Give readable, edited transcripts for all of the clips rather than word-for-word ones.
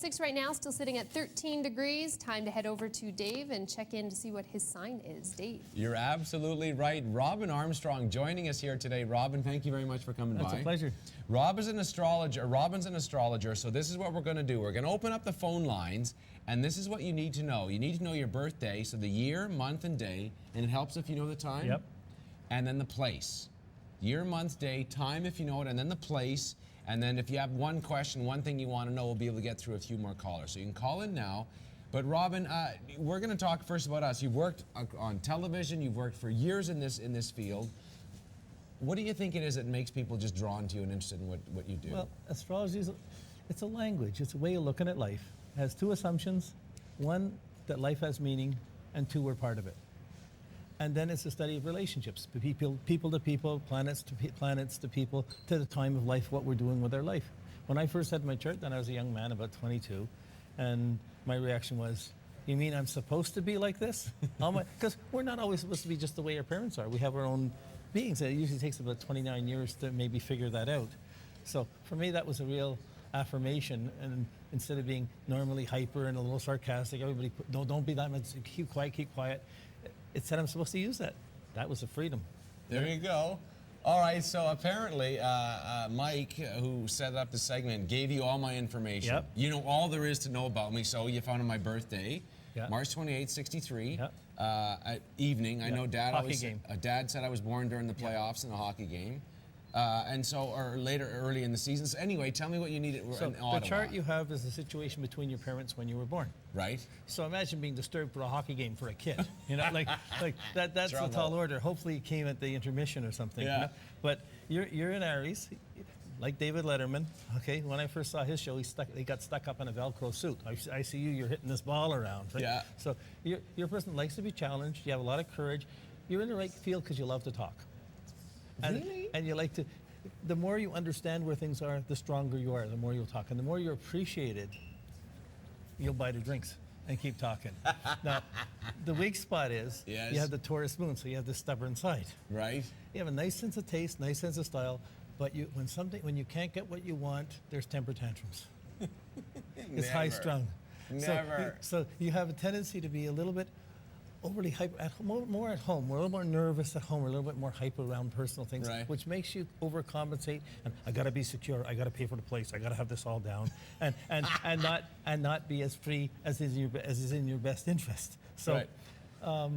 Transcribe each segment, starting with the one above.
6 right now, still sitting at 13 degrees. Time to head over to Dave and check in to see what his sign is. Dave. You're absolutely right. Robin Armstrong joining us here today. Robin, thank you very much for coming by. It's a pleasure. Robin's an astrologer, so this is what we're going to do. We're going to open up the phone lines, and this is what you need to know. You need to know your birthday, so the year, month, and day, and it helps if you know the time. Yep. And then the place. Year, month, day, time if you know it, and then the place. And then if you have one question, one thing you want to know, we'll be able to get through a few more callers. So you can call in now. But Robin, we're going to talk first about us. You've worked on television. You've worked for years in this field. What do you think it is that makes people just drawn to you and interested in what you do? Well, astrology it's a language. It's a way of looking at life. It has two assumptions. One, that life has meaning, and two, we're part of it. And then it's a study of relationships, people to people, planets to people, to the time of life, what we're doing with our life. When I first had my chart, then I was a young man, about 22, and my reaction was, you mean I'm supposed to be like this? Because we're not always supposed to be just the way our parents are. We have our own beings. It usually takes about 29 years to maybe figure that out. So for me, that was a real affirmation, and instead of being normally hyper and a little sarcastic, everybody, don't be that much, keep quiet. It said I'm supposed to use that. That was a freedom. There you go. All right, so apparently Mike, who set up the segment, gave you all my information. Yep. You know all there is to know about me, so you found on my birthday, Yep. March 28, 63, Yep. At evening. I Yep. know Dad Hockey always game. Dad said I was born during the playoffs in a hockey game. And so, or later, early in the season. So anyway, tell me what you needed So in Ottawa. the chart you have is the situation between your parents when you were born. Right? So imagine being disturbed for a hockey game for a kid. You know, like that's a tall order. Hopefully it came at the intermission or something. Yeah. You know? But you're in Aries, like David Letterman. Okay. When I first saw his show, he got stuck up in a Velcro suit. I see you're hitting this ball around. Right? Yeah. So you're a person that likes to be challenged. You have a lot of courage. You're in the right field because you love to talk. Really? And you like to. The more you understand where things are, the stronger you are. The more you'll talk, and the more you're appreciated, you'll buy the drinks and keep talking. Now, the weak spot is Yes. you have the Taurus moon, so you have the stubborn side. Right? You have a nice sense of taste, nice sense of style, but when you can't get what you want, there's temper tantrums. It's high strung. Never. So you have a tendency to be a little bit overly hyper, more at home. We're a little more nervous at home. We're a little bit more hyper around personal things, Right. which makes you overcompensate. And I got to be secure. I got to pay for the place. I got to have this all down, and not be as free as is in your best interest. So, Right.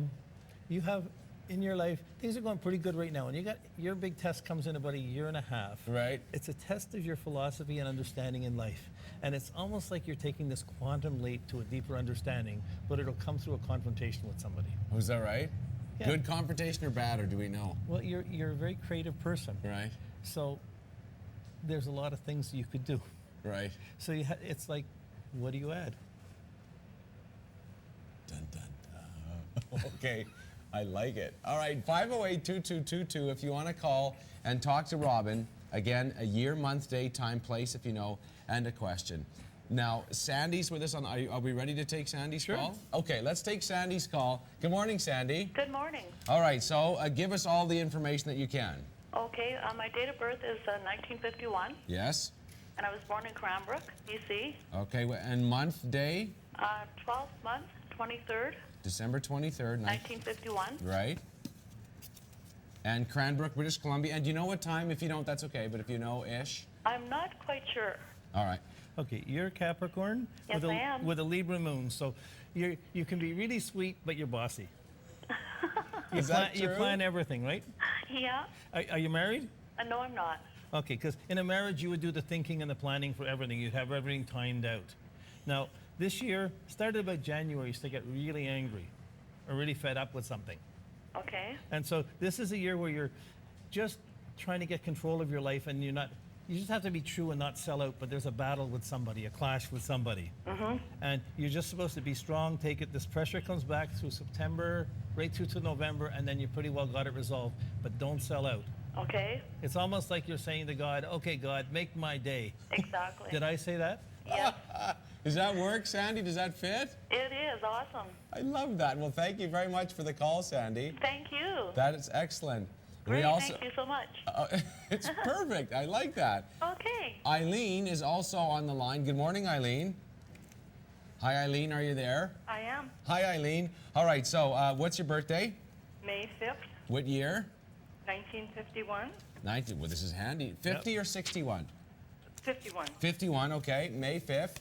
You have in your life things are going pretty good right now, and you got your big test comes in about a year and a half. Right. It's a test of your philosophy and understanding in life. And it's almost like you're taking this quantum leap to a deeper understanding, but it'll come through a confrontation with somebody. Was that right? Yeah. Good confrontation or bad, or do we know? Well, you're a very creative person. Right. So there's a lot of things you could do. Right. So it's like, what do you add? Dun, dun, dun. Okay. I like it. All right, 508-2222 if you want to call and talk to Robin. Again, a year, month, day, time, place if you know, and a question. Now, Sandy's with us. Are we ready to take Sandy's call? Okay, let's take Sandy's call. Good morning, Sandy. Good morning. All right, so give us all the information that you can. Okay, my date of birth is 1951, Yes? and I was born in Cranbrook, BC. Okay, and month, day? 12th month, 23rd, December 23rd. 1951. Right. And Cranbrook, British Columbia. And do you know what time? If you don't, that's okay. But if you know, ish. I'm not quite sure. All right. Okay, you're Capricorn Yes, with I am. with a Libra moon. So you can be really sweet, but you're bossy. Is that You true? plan everything, right? Yeah? Are you married? No, I'm not. Okay, because in a marriage, you would do the thinking and the planning for everything. You'd have everything timed out. Now, this year, started about January, you used to get really angry or really fed up with something. Okay. And so this is a year where you're just trying to get control of your life, and you just have to be true and not sell out, but there's a battle with somebody, a clash with somebody. Mm-hmm. And you're just supposed to be strong, take it. This pressure comes back through September, right through to November, and then you pretty well got it resolved, but don't sell out. Okay. It's almost like you're saying to God, okay, God, make my day. Exactly. Did I say that? Yeah. Does that work, Sandy? Does that fit? It is awesome. I love that. Well, thank you very much for the call, Sandy. Thank you. That is excellent. Great, thank you so much. It's perfect. I like that. Okay. Eileen is also on the line. Good morning, Eileen. Hi, Eileen. Are you there? I am. Hi, Eileen. All right. So, what's your birthday? May 5th, What year? 1951. 19. Well, this is handy. 50 or 61? 51. 51. Okay. May 5th.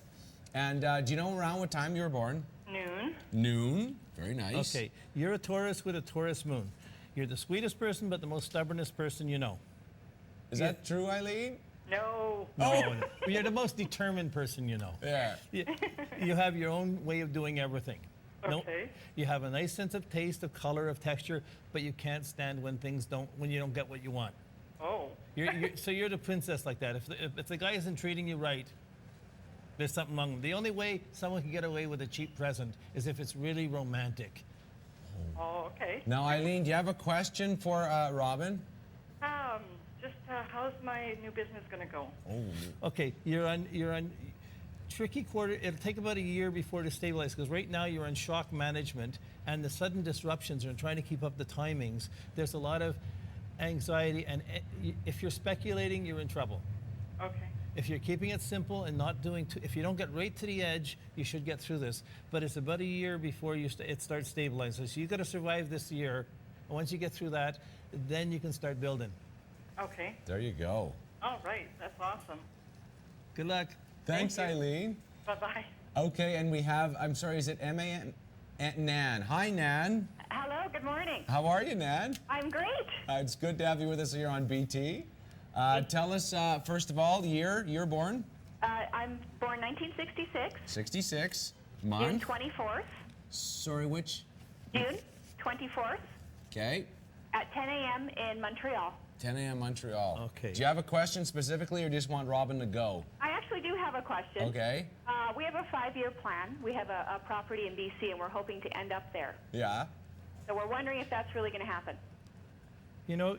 And do you know around what time you were born? Noon. Noon. Very nice. Okay, you're a Taurus with a Taurus moon. You're the sweetest person, but the most stubbornest person you know. Is that true, Eileen? No. No, you're the most determined person you know. Yeah. You have your own way of doing everything. Okay. You have a nice sense of taste, of color, of texture, but you can't stand when you don't get what you want. Oh. So you're the princess like that. If the guy isn't treating you right, there's something wrong. The only way someone can get away with a cheap present is if it's really romantic. Oh, okay. Now, Eileen, do you have a question for Robin? Just how's my new business going to go? Okay, you're on tricky quarter. It'll take about a year before to stabilize because right now you're on shock management and the sudden disruptions are trying to keep up the timings. There's a lot of anxiety, and if you're speculating, you're in trouble. Okay. If you're keeping it simple and not doing if you don't get right to the edge, you should get through this. But it's about a year before it starts stabilizing. So you got to survive this year. And once you get through that, then you can start building. Okay. There you go. All right. That's awesome. Good luck. Thanks, Thank you. Eileen. Bye-bye. Okay, and we have, I'm sorry, is it M-A-N? Nan. Hi, Nan. Hello, good morning. How are you, Nan? I'm great. It's good to have you with us here on BT. Tell us, first of all, year you're born? I'm born 1966, 66. June Month? 24th. Sorry, which? June 24th Okay. at 10 a.m. in Montreal. 10 a.m. Montreal. Okay. Do you have a question specifically or just want Robin to go? I actually do have a question. Okay. We have a 5-year plan. We have a property in BC, and we're hoping to end up there. Yeah. So we're wondering if that's really going to happen. You know,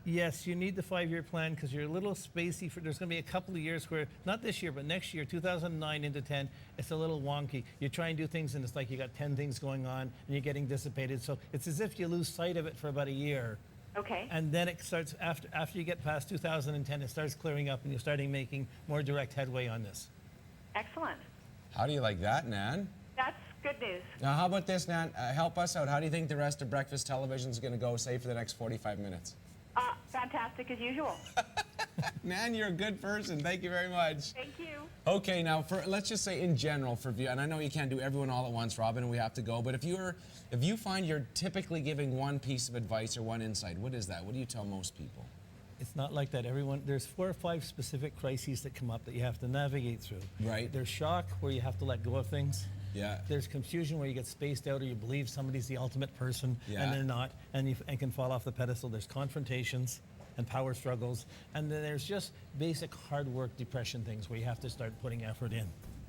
yes, you need the 5-year plan because you're a little spacey. There's going to be a couple of years where, not this year, but next year, 2009 into 10, it's a little wonky. You try and do things and it's like you got 10 things going on and you're getting dissipated. So it's as if you lose sight of it for about a year. Okay. And then it starts, after you get past 2010, it starts clearing up and you're starting making more direct headway on this. Excellent. How do you like that, Nan? That's good news. Now, how about this, Nan? Help us out. How do you think the rest of Breakfast Television is going to go, say, for the next 45 minutes? Fantastic as usual. Nan, you're a good person. Thank you very much. Thank you. Okay, now let's just say in general for view, and I know you can't do everyone all at once, Robin, and we have to go. But if you find you're typically giving one piece of advice or one insight, what is that? What do you tell most people? It's not like that. There's 4 or 5 specific crises that come up that you have to navigate through. Right. There's shock where you have to let go of things. Yeah. There's confusion where you get spaced out or you believe somebody's the ultimate person Yeah. and they're not and can fall off the pedestal. There's confrontations and power struggles. And then there's just basic hard work depression things where you have to start putting effort in.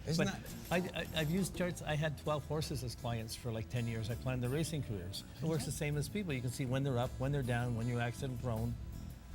Isn't I've used charts. I had 12 horses as clients for like 10 years. I planned their racing careers. It works the same as people. You can see when they're up, when they're down, when you're accident prone.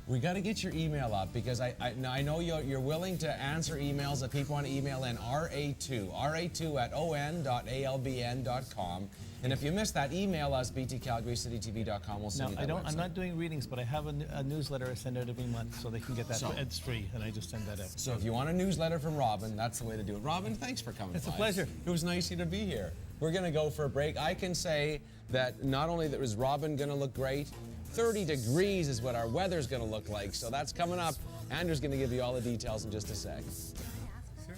We got to get your email up because I know you're willing to answer emails that people want to email in ra2@on.albn.com. And if you missed that, email us btcalgarycitytv.com. We'll send you that I'm website. not doing readings, but I have a newsletter I send out every month so they can get that. So- It's free, and I just send that out. So if you want a newsletter from Robin, that's the way to do it. Robin, thanks for coming. It's a by. pleasure. It was nice of you to be here. We're going to go for a break. I can say that not only that was Robin going to look great, 30 degrees is what our weather's going to look like. So that's coming up. Andrew's going to give you all the details in just a sec. Sure.